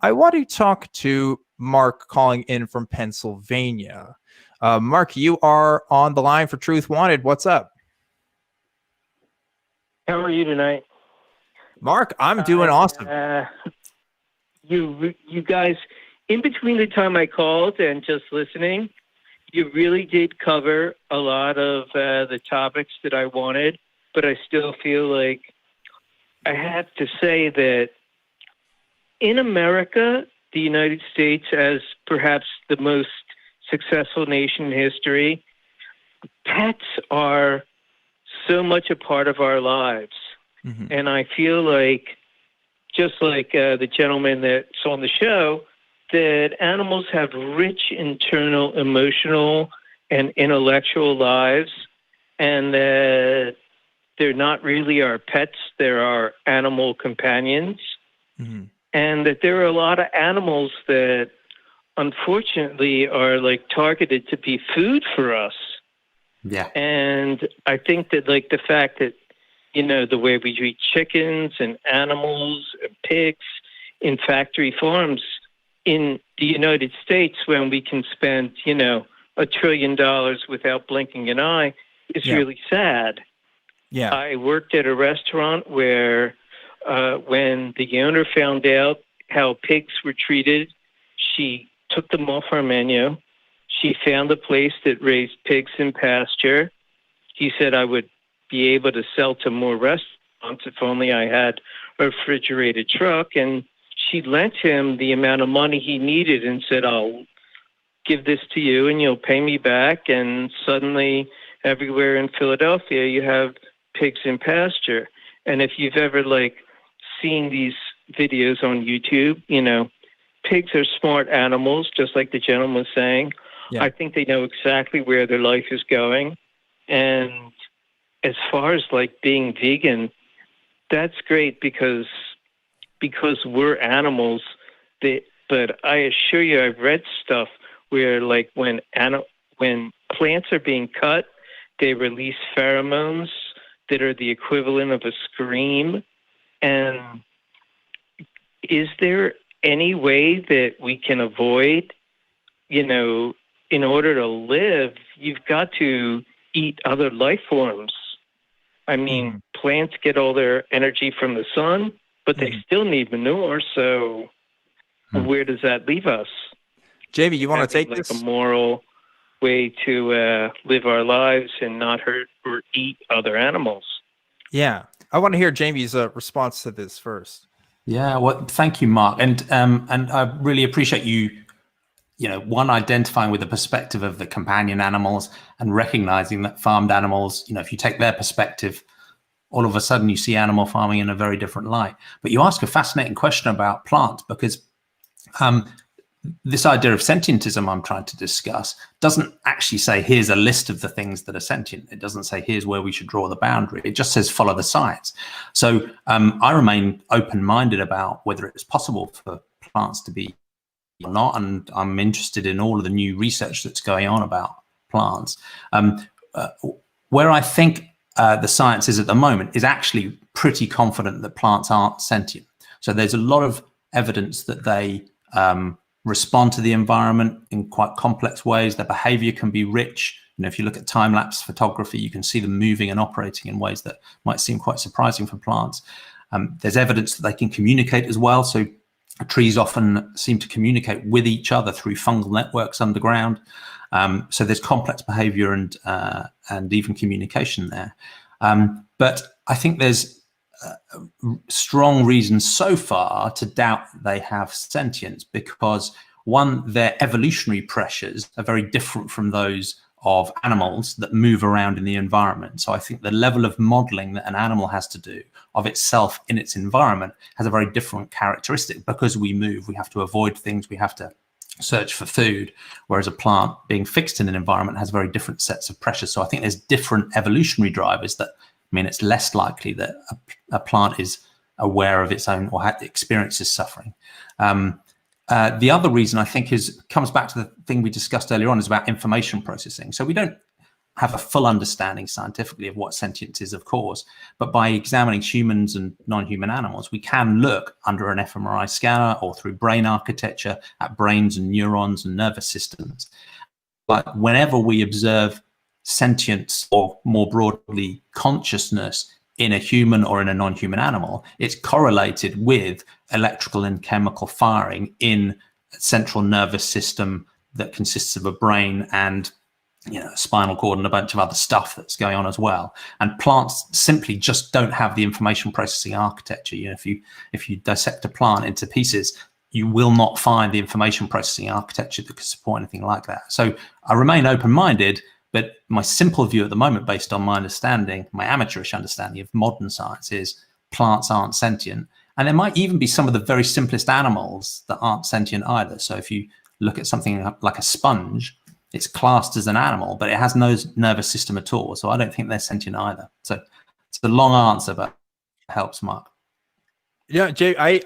I want to talk to Mark calling in from Pennsylvania. Mark, you are on the line for Truth Wanted. What's up? How are you tonight? Mark, I'm doing awesome. You guys, in between the time I called and just listening, you really did cover a lot of the topics that I wanted, but I still feel like I have to say that in America, the United States, as perhaps the most successful nation in history, pets are so much a part of our lives. Mm-hmm. And I feel like, just like the gentleman that's on the show, that animals have rich internal emotional and intellectual lives, and that they're not really our pets, they're our animal companions. Mm-hmm. And that there are a lot of animals that unfortunately are like targeted to be food for us. Yeah. And I think that like the fact that, you know, the way we treat chickens and animals and pigs in factory farms in the United States, when we can spend, you know, $1 trillion without blinking an eye, is really sad. Yeah. I worked at a restaurant where when the owner found out how pigs were treated, she took them off our menu. She found a place that raised pigs in pasture. He said I would be able to sell to more restaurants if only I had a refrigerated truck. And she lent him the amount of money he needed and said, I'll give this to you and you'll pay me back. And suddenly everywhere in Philadelphia, you have pigs in pasture. And if you've ever seen these videos on YouTube, you know, pigs are smart animals, just like the gentleman was saying. Yeah. I think they know exactly where their life is going. And as far as being vegan, that's great because we're animals. But I assure you, I've read stuff where when plants are being cut, they release pheromones that are the equivalent of a scream. And is there any way that we can avoid, you know, in order to live, you've got to eat other life forms. I mean, plants get all their energy from the sun, but they still need manure. So where does that leave us? Jamie, you want to take this? A moral way to live our lives and not hurt or eat other animals. Yeah. I want to hear Jamie's response to this first. Yeah, well, thank you, Mark. And I really appreciate you identifying with the perspective of the companion animals and recognizing that farmed animals, you know, if you take their perspective, all of a sudden you see animal farming in a very different light. But you ask a fascinating question about plants, because this idea of sentientism I'm trying to discuss doesn't actually say, here's a list of the things that are sentient. It doesn't say, here's where we should draw the boundary. It just says, follow the science. So I remain open-minded about whether it's possible for plants to be or not, and I'm interested in all of the new research that's going on about plants. Where I think the science is at the moment is actually pretty confident that plants aren't sentient. So there's a lot of evidence that they respond to the environment in quite complex ways. Their behavior can be rich. You know, if you look at time-lapse photography, you can see them moving and operating in ways that might seem quite surprising for plants. There's evidence that they can communicate as well. So trees often seem to communicate with each other through fungal networks underground. So there's complex behavior and even communication there. But I think there's strong reasons so far to doubt they have sentience, because one, their evolutionary pressures are very different from those of animals that move around in the environment. So I think the level of modeling that an animal has to do of itself in its environment has a very different characteristic. Because we move, we have to avoid things, we have to search for food, whereas a plant being fixed in an environment has very different sets of pressures. So I think there's different evolutionary drivers that mean it's less likely that a plant is aware of its own or experiences suffering. The other reason I think comes back to the thing we discussed earlier on, is about information processing. So we don't have a full understanding scientifically of what sentience is, of course, but by examining humans and non-human animals, we can look under an fMRI scanner or through brain architecture at brains and neurons and nervous systems. But whenever we observe sentience, or more broadly consciousness, in a human or in a non-human animal, it's correlated with electrical and chemical firing in a central nervous system that consists of a brain and a spinal cord and a bunch of other stuff that's going on as well. And plants simply just don't have the information processing architecture. If you dissect a plant into pieces, you will not find the information processing architecture that could support anything like that. So I remain open-minded, but my simple view at the moment, based on my understanding, my amateurish understanding of modern science, is plants aren't sentient. And there might even be some of the very simplest animals that aren't sentient either. So if you look at something like a sponge, it's classed as an animal, but it has no nervous system at all. So I don't think they're sentient either. So it's a long answer, but it helps, Mark. Yeah, Jay,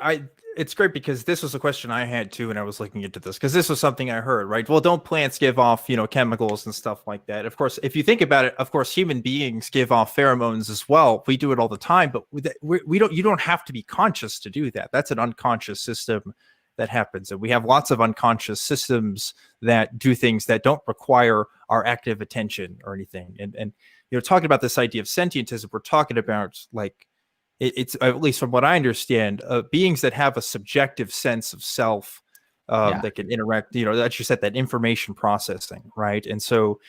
it's great because this was a question I had too when I was looking into this, because this was something I heard, right? Well, don't plants give off, chemicals and stuff like that? Of course, if you think about it, of course, human beings give off pheromones as well. We do it all the time, but you don't have to be conscious to do that. That's an unconscious system that happens. And we have lots of unconscious systems that do things that don't require our active attention or anything. And talking about this idea of sentientism, we're talking about it's at least from what I understand, beings that have a subjective sense of self that can interact, that you said, that information processing, right? And so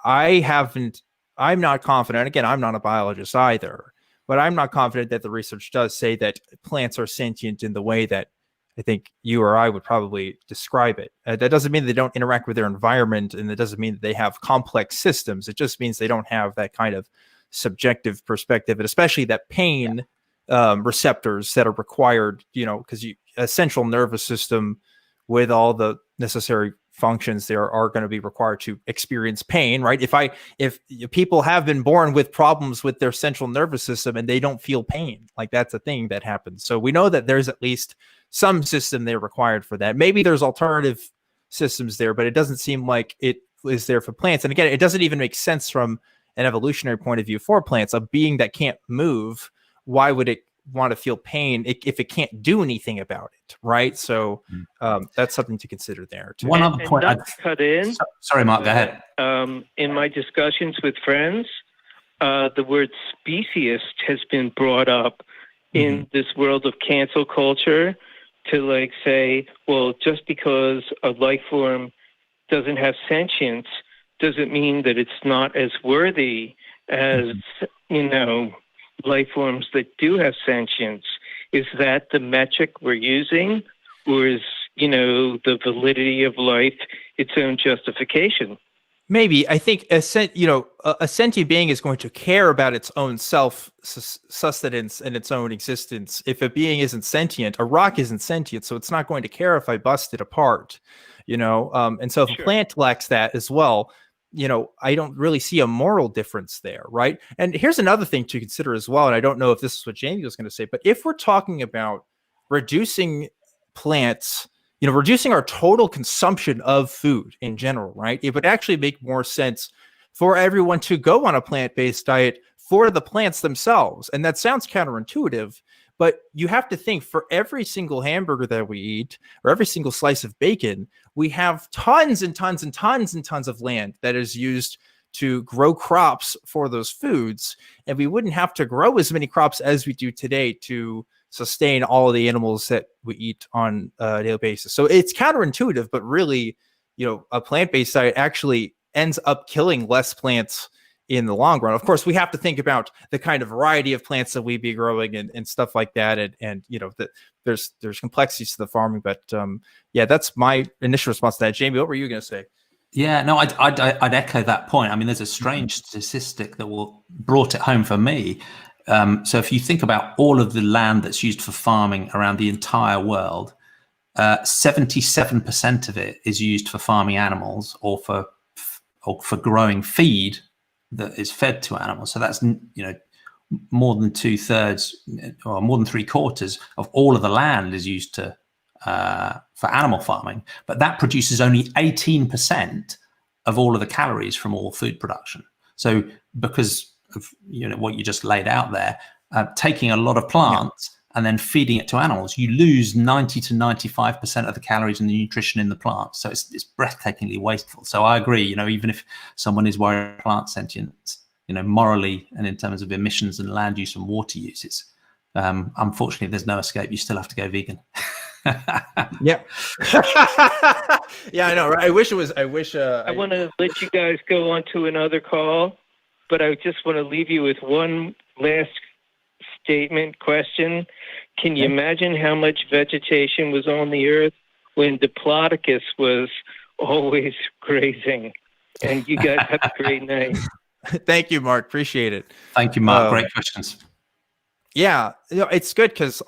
I'm not confident, again, I'm not a biologist either, but I'm not confident that the research does say that plants are sentient in the way that I think you or I would probably describe it. That doesn't mean they don't interact with their environment, and it doesn't mean that they have complex systems. It just means they don't have that kind of subjective perspective, and especially that pain receptors that are required, because a central nervous system with all the necessary functions there are going to be required to experience pain, right? If people have been born with problems with their central nervous system and they don't feel pain, that's a thing that happens. So we know that there's at least some system there required for that. Maybe there's alternative systems there, but it doesn't seem like it is there for plants. And again, it doesn't even make sense from an evolutionary point of view for plants. A being that can't move, why would it want to feel pain if it can't do anything about it, right? So that's something to consider there too. One other point. Not to cut in. Sorry, Mark, go ahead. In my discussions with friends, the word speciest has been brought up in this world of cancel culture to say, well, just because a life form doesn't have sentience doesn't mean that it's not as worthy as, life forms that do have sentience. Is that the metric we're using? Or is, the validity of life its own justification? Maybe. I think a sentient being is going to care about its own self-sustenance and its own existence. If a being isn't sentient, a rock isn't sentient, so it's not going to care if I bust it apart, and so if a plant lacks that as well, I don't really see a moral difference there, right? And here's another thing to consider as well, and I don't know if this is what Jamie was going to say, but if we're talking about reducing plants, reducing our total consumption of food in general, right? It would actually make more sense for everyone to go on a plant-based diet for the plants themselves. And that sounds counterintuitive, but you have to think, for every single hamburger that we eat or every single slice of bacon, we have tons and tons and tons and tons of land that is used to grow crops for those foods. And we wouldn't have to grow as many crops as we do today to sustain all of the animals that we eat on a daily basis. So it's counterintuitive, but really, a plant-based diet actually ends up killing less plants in the long run. Of course, we have to think about the kind of variety of plants that we'd be growing and stuff like that. And that there's complexities to the farming, but that's my initial response to that. Jamie, what were you going to say? Yeah, no, I'd echo that point. I mean, there's a strange statistic that brought it home for me. So if you think about all of the land that's used for farming around the entire world, 77% of it is used for farming animals or for growing feed that is fed to animals. So that's, more than 2/3 or more than 3/4 of all of the land is used for animal farming, but that produces only 18% of all of the calories from all food production. So because of what you just laid out there, taking a lot of plants and then feeding it to animals, you lose 90 to 95% of the calories and the nutrition in the plant. So it's breathtakingly wasteful. So I agree, even if someone is worried about plant sentience, morally and in terms of emissions and land use and water use, it's unfortunately there's no escape. You still have to go vegan. Yeah. Yeah, I know, right? I wish I want to let you guys go on to another call, but I just want to leave you with one last question. Can you imagine how much vegetation was on the earth when Diplodocus was always grazing? And you guys have a great night. Thank you, Mark. Appreciate it. Thank you, Mark. Great questions. Yeah, it's good because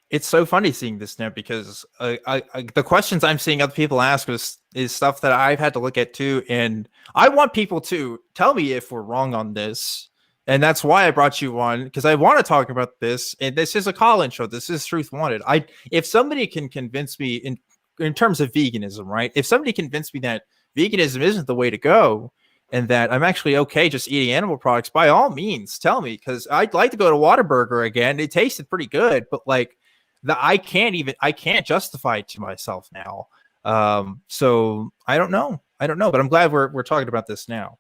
it's so funny seeing this now because the questions I'm seeing other people ask is stuff that I've had to look at too, and I want people to tell me if we're wrong on this. And that's why I brought you on, because I want to talk about this. And this is a call-in show. This is Truth Wanted. If somebody can convince me in terms of veganism, right? If somebody convinced me that veganism isn't the way to go, and that I'm actually okay just eating animal products, by all means, tell me, because I'd like to go to Whataburger again. It tasted pretty good, but I can't justify it to myself now. So I don't know, but I'm glad we're talking about this now.